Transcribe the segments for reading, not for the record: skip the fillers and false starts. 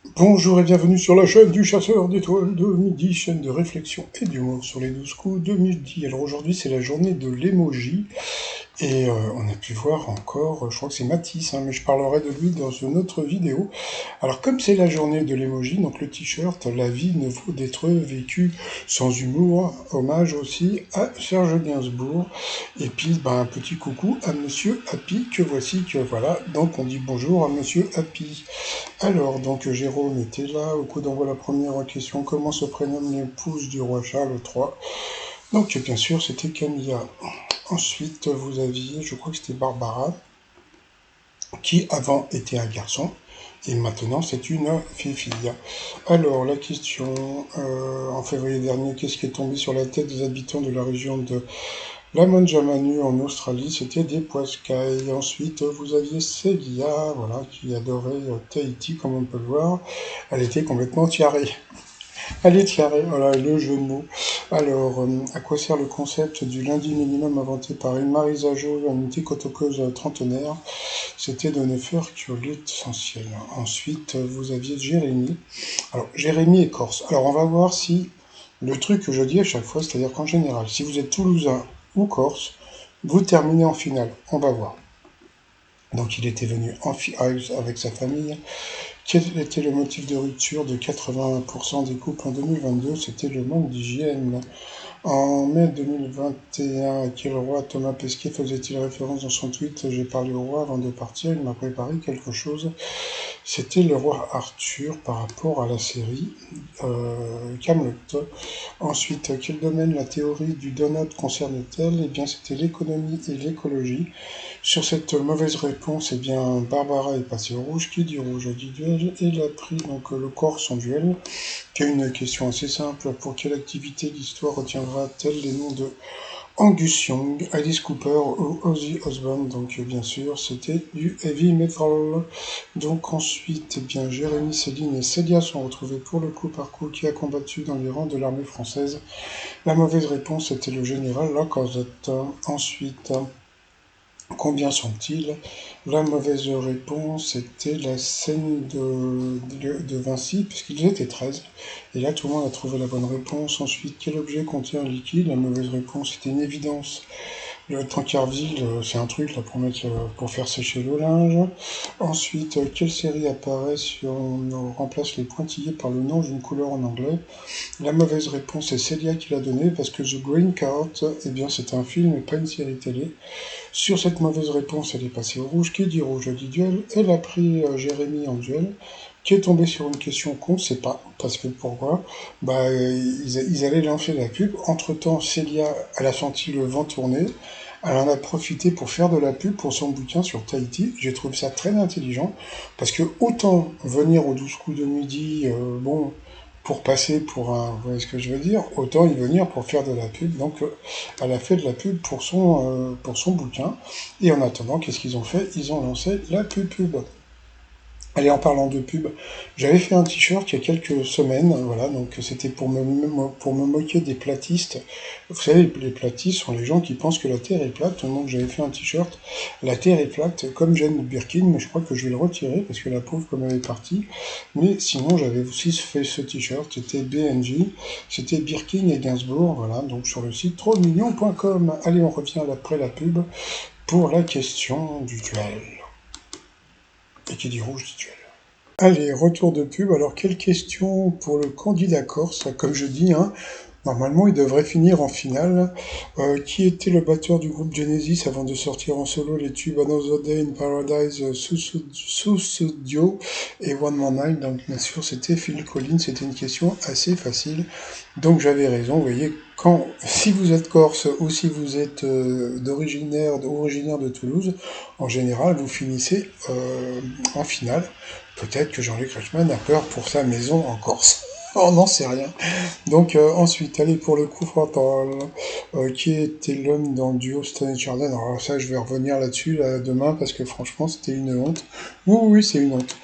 Bonjour et bienvenue sur la chaîne du chasseur d'étoiles de midi, chaîne de réflexion et d'humour sur les 12 coups de midi. Alors aujourd'hui c'est la journée de l'emoji et on a pu voir encore, je crois que c'est Matisse, mais je parlerai de lui dans une autre vidéo. Alors comme c'est la journée de l'emoji, donc le t-shirt «La vie ne vaut d'être vécue sans humour», hommage aussi à Serge Gainsbourg. Et puis un petit coucou à Monsieur Happy que voici, que voilà, donc on dit bonjour à Monsieur Happy. Alors, donc Jérôme était là, au coup d'envoi la première question, comment se prénomme l'épouse du roi Charles III? Donc bien sûr c'était Camilla. Ensuite vous aviez, je crois que c'était Barbara, qui avant était un garçon, et maintenant c'est une fille. Alors la question, en février dernier, qu'est-ce qui est tombé sur la tête des habitants de la région de la Manjamanu en Australie? C'était des poiscailles. Ensuite, vous aviez Célia, voilà, qui adorait Tahiti, comme on peut le voir. Elle était complètement tiarée. Elle est tiarée, voilà, le jeu de mots. Alors, à quoi sert le concept du lundi minimum inventé par Marie Jo, une ticotoqueuse trentenaire? C'était de ne faire que l'essentiel. Ensuite, vous aviez Jérémy. Alors, Jérémy est corse. Alors, on va voir si le truc que je dis à chaque fois, c'est-à-dire qu'en général, si vous êtes toulousain ou corse, vous terminez en finale. On va voir. Donc, il était venu en finale avec sa famille. Quel était le motif de rupture de 80% des couples en 2022? C'était le manque d'hygiène. En mai 2021, à quel roi Thomas Pesquet faisait-il référence dans son tweet? J'ai parlé au roi avant de partir, il m'a préparé quelque chose. C'était le roi Arthur par rapport à la série Camelot. Ensuite, quel domaine la théorie du donut concerne-t-elle? Eh bien, c'était l'économie et l'écologie. Sur cette mauvaise réponse, eh bien, Barbara est passée au rouge. Qui dit rouge dit duel. Et il a pris donc le corps en duel, qui est une question assez simple. Pour quelle activité l'histoire retiendra-t-elle les noms de Angus Young, Alice Cooper ou Ozzy Osbourne? Donc bien sûr, c'était du heavy metal. Donc ensuite, eh bien, Jérémy, Céline et Célia sont retrouvés pour le coup par coup qui a combattu dans les rangs de l'armée française. La mauvaise réponse était le général Lacazette. Ensuite, combien sont-ils? La mauvaise réponse était la scène de Vinci, puisqu'ils étaient 13. Et là, tout le monde a trouvé la bonne réponse. Ensuite, quel objet contient un liquide? La mauvaise réponse était une évidence. Le Tancarville, c'est un truc là pour faire sécher le linge. Ensuite, quelle série apparaît si on remplace les pointillés par le nom d'une couleur en anglais? La mauvaise réponse est Célia qui l'a donnée, parce que The Green Card, eh bien, c'est un film et pas une série télé. Sur cette mauvaise réponse, elle est passée au rouge. Qui dit rouge dit duel. Elle a pris Jérémy en duel, qui est tombé sur une question qu'on ne sait pas. Parce que pourquoi? Ils allaient lancer la pub. Entre-temps, Célia, elle a senti le vent tourner. Elle en a profité pour faire de la pub pour son bouquin sur Tahiti. J'ai trouvé ça très intelligent. Parce que autant venir aux 12 coups de midi, pour passer pour un... Vous voyez ce que je veux dire? Autant y venir pour faire de la pub. Donc, elle a fait de la pub pour son bouquin. Et en attendant, qu'est-ce qu'ils ont fait? Ils ont lancé la pub. Allez, en parlant de pub, j'avais fait un t-shirt il y a quelques semaines, voilà, donc c'était pour me moquer des platistes. Vous savez, les platistes sont les gens qui pensent que la Terre est plate, donc j'avais fait un t-shirt, la Terre est plate, comme Jane Birkin, mais je crois que je vais le retirer, parce que la pauvre, comme elle est partie. Mais sinon, j'avais aussi fait ce t-shirt, c'était BNJ, c'était Birkin et Gainsbourg, voilà, donc sur le site trosmignon.com. Allez, on revient après la pub pour la question du duel. Et qui dit rouge dit duel. Allez, retour de pub. Alors, quelle question pour le candidat corse? Comme je dis, normalement, il devrait finir en finale. Qui était le batteur du groupe Genesis avant de sortir en solo les tubes Another Day in Paradise, Sussudio et One More Night? Donc, bien sûr, c'était Phil Collins. C'était une question assez facile. Donc, j'avais raison. Vous voyez, si vous êtes corse ou si vous êtes originaire de Toulouse, en général, vous finissez en finale. Peut-être que Jean-Luc Reichmann a peur pour sa maison en Corse. On n'en sait rien. Donc ensuite, allez pour le coup fatal. Qui était l'homme dans le duo Stone et Chardin? Alors ça, je vais revenir là-dessus là, demain parce que franchement, c'était une honte. Oui, oui, c'est une honte.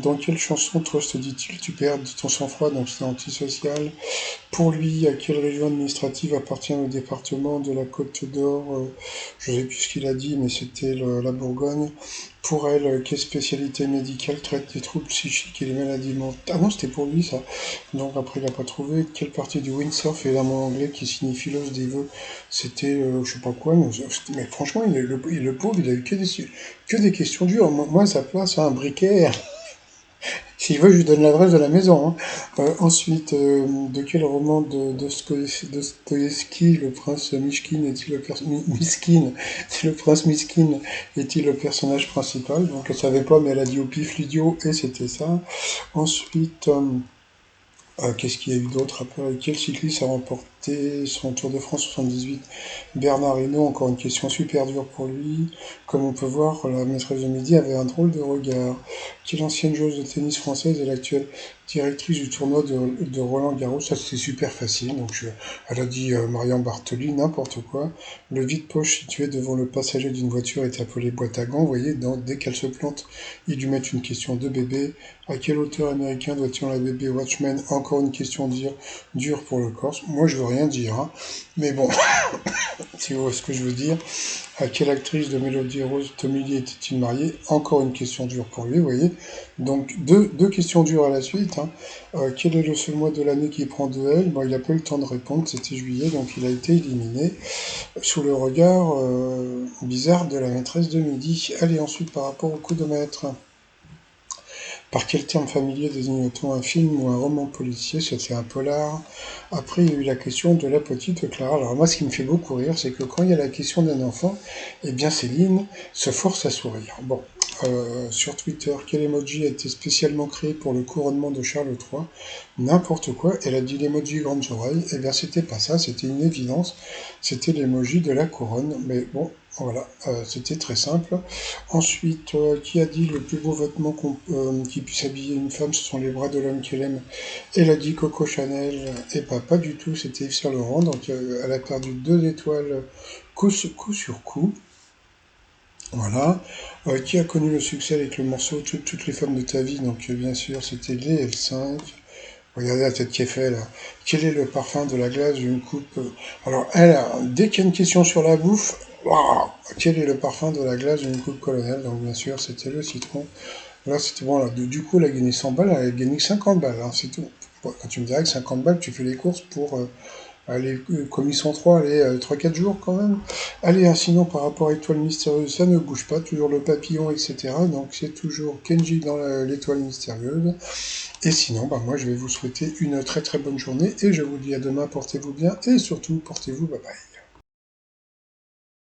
Dans quelle chanson Trust dit-il tu perds ton sang-froid? Donc c'est antisocial. Pour lui, à quelle région administrative appartient le département de la Côte d'Or? Je ne sais plus ce qu'il a dit, mais c'était la Bourgogne. Pour elle, quelle spécialité médicale traite les troubles psychiques et les maladies mentales? Ah non, c'était pour lui ça. Donc après, il n'a pas trouvé. Quelle partie du windsurf est un mot anglais qui signifie l'os des vœux? C'était, je sais pas quoi, mais franchement, le pauvre, il a eu que des questions dures. Moi, à sa place, un briquet. S'il veut, je lui donne l'adresse de la maison, hein. Ensuite, de quel roman de Dostoïevski le prince Mishkin est-il Miskin, c'est le prince Miskin est-il le personnage principal? Donc elle savait pas, mais elle a dit au pif l'idiot et c'était ça. Ensuite, qu'est-ce qu'il y a eu d'autre après? Quel cycliste a remporté son Tour de France 78? Bernard Hinault, encore une question super dure pour lui. Comme on peut voir, la maîtresse de midi avait un drôle de regard. Quelle ancienne joueuse de tennis française est l'actuelle directrice du tournoi de Roland Garros? Ça, c'est super facile. Elle a dit Marion Bartoli, n'importe quoi. Le vide-poche situé devant le passager d'une voiture est appelé boîte à gants. Vous voyez, dès qu'elle se plante, il lui met une question de bébé. À quel auteur américain doit-il la bébé Watchmen? Encore une question dure pour le Corse. Moi, je veux rien dire, hein. Mais bon, si vous voyez ce que je veux dire. À quelle actrice de Mélodie Rose Tommy Lee était-il marié? Encore une question dure pour lui, vous voyez. Donc, deux questions dures à la suite, hein. Quel est le seul mois de l'année qui prend de elle? Bon, il n'a pas eu le temps de répondre, c'était juillet, donc il a été éliminé sous le regard bizarre de la maîtresse de midi. Allez, ensuite, par rapport au coup de maître. Par quel terme familier désigne-t-on un film ou un roman policier? C'était un polar. Après, il y a eu la question de la petite Clara. Alors moi, ce qui me fait beaucoup rire, c'est que quand il y a la question d'un enfant, eh bien Céline se force à sourire. Bon, sur Twitter, quel emoji a été spécialement créé pour le couronnement de Charles III? N'importe quoi. Elle a dit l'emoji grandes oreilles. Eh bien, c'était pas ça, c'était une évidence. C'était l'emoji de la couronne. Mais bon, voilà, c'était très simple. Ensuite, qui a dit le plus beau vêtement qui puisse habiller une femme, ce sont les bras de l'homme qu'elle aime? Elle a dit Coco Chanel, et pas du tout, c'était Yves Saint Laurent, donc elle a perdu 2 étoiles coup sur coup. Voilà. Qui a connu le succès avec le morceau Toutes les femmes de ta vie? Donc bien sûr, c'était les L5. Regardez la tête qui est faite là. Quel est le parfum de la glace d'une coupe? Alors elle, dès qu'il y a une question sur la bouffe, waouh, quel est le parfum de la glace d'une coupe colonel? Donc bien sûr, c'était le citron. Là, c'était bon. Là. Du coup, elle a gagné 100 balles, elle a gagné 50 balles, hein, c'est tout. Bon, quand tu me dirais que 50 balles, tu fais les courses pour aller, comme ils sont 3, allez, 3-4 jours quand même. Allez, hein, sinon, par rapport à l'étoile mystérieuse, ça ne bouge pas, toujours le papillon, etc. Donc, c'est toujours Kenji dans l'étoile mystérieuse. Et sinon, bah, moi, je vais vous souhaiter une très très bonne journée et je vous dis à demain, portez-vous bien et surtout, portez-vous, bye bye.